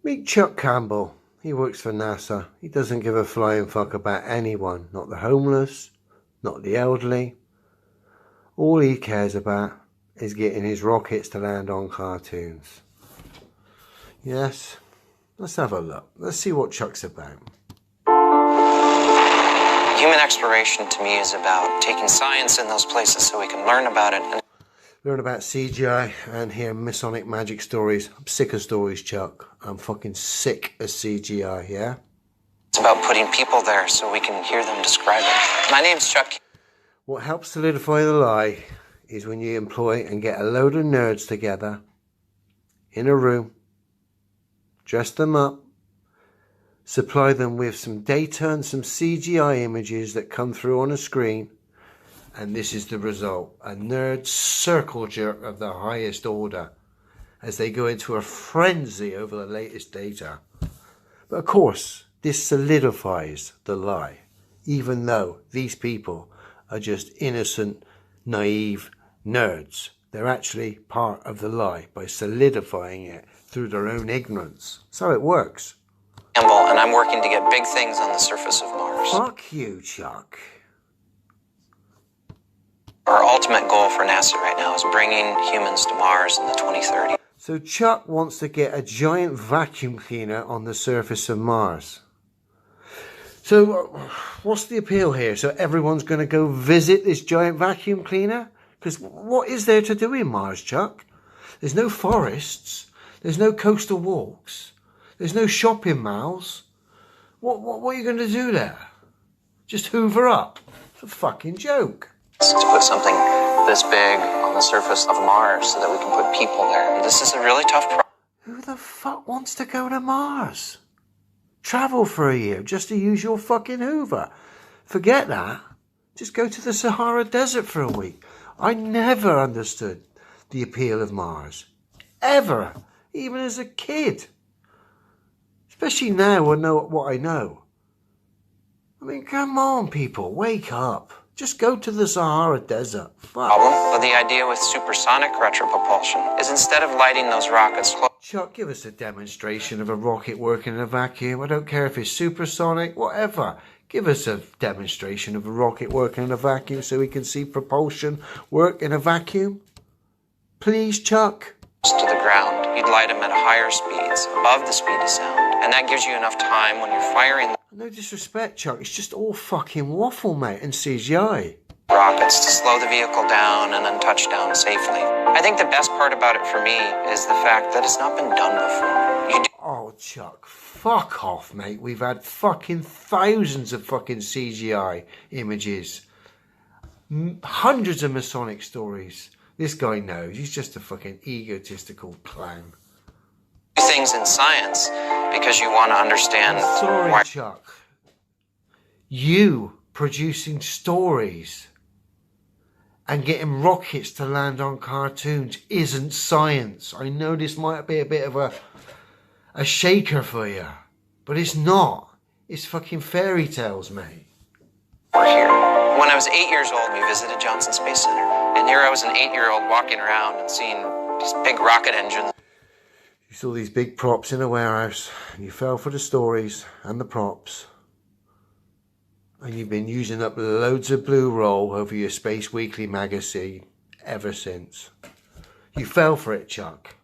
Meet Chuck Campbell. He works for NASA. He doesn't give a flying fuck about anyone. Not the homeless, not the elderly. All he cares about is getting his rockets to land on cartoons. Yes? Let's have a look. Let's see what Chuck's about. Human exploration to me is about taking science in those places so we can learn about it. Learn about CGI and hear Masonic magic stories. I'm sick of stories, Chuck. I'm fucking sick of CGI, yeah? It's about putting people there so we can hear them describe it. My name's Chuck. What helps solidify the lie is when you employ and get a load of nerds together in a room, dress them up, supply them with some data and some CGI images that come through on a screen, and this is the result. A nerd circle jerk of the highest order as they go into a frenzy over the latest data. But of course, this solidifies the lie, even though these people are just innocent, naive nerds. They're actually part of the lie by solidifying it through their own ignorance. So it works. And I'm working to get big things on the surface of Mars. Fuck you, Chuck. Our ultimate goal for NASA right now is bringing humans to Mars in the 2030s. So Chuck wants to get a giant vacuum cleaner on the surface of Mars. So what's the appeal here? So everyone's going to go visit this giant vacuum cleaner? Because what is there to do in Mars, Chuck? There's no forests. There's no coastal walks. There's no shopping malls. What are you going to do there? Just hoover up? It's a fucking joke. To put something this big on the surface of Mars so that we can put people there. This is a really tough problem. Who the fuck wants to go to Mars? Travel for a year just to use your fucking Hoover. Forget that. Just go to the Sahara Desert for a week. I never understood the appeal of Mars. Ever. Even as a kid. Especially now I know what I know. I mean, come on, people. Wake up. Just go to the Sahara Desert. Fuck. But the idea with supersonic retropropulsion is instead of lighting those rockets... Chuck, give us a demonstration of a rocket working in a vacuum. I don't care if it's supersonic, whatever. Give us a demonstration of a rocket working in a vacuum so we can see propulsion work in a vacuum. Please, Chuck. To the ground, you'd light them at higher speeds, above the speed of sound. And that gives you enough time when you're firing... No disrespect, Chuck. It's just all fucking waffle, mate, and CGI. ...rockets to slow the vehicle down and then touch down safely. I think the best part about it for me is the fact that it's not been done before. Oh, Chuck, fuck off, mate. We've had fucking thousands of fucking CGI images. Hundreds of Masonic stories. This guy knows. He's just a fucking egotistical clown. Things in science because you want to understand... Sorry, why... Chuck. You producing stories and getting rockets to land on cartoons isn't science. I know this might be a bit of a shaker for you, but it's not. It's fucking fairy tales, mate. We're here. When I was 8 years old, we visited Johnson Space Center. And here I was an 8-year-old walking around and seeing these big rocket engines. You saw these big props in a warehouse, and you fell for the stories and the props. And you've been using up loads of blue roll over your Space Weekly magazine ever since. You fell for it, Chuck.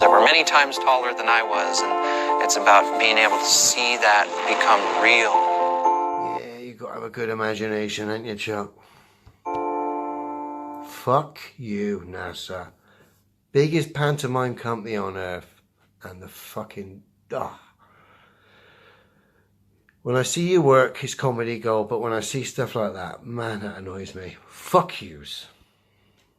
That were many times taller than I was, and it's about being able to see that become real. Yeah, you've got to have a good imagination, ain't you, Chuck? Fuck you, NASA. Biggest pantomime company on Earth. And the fucking... When I see you work, it's comedy gold, but when I see stuff like that, man, that annoys me. Fuck yous.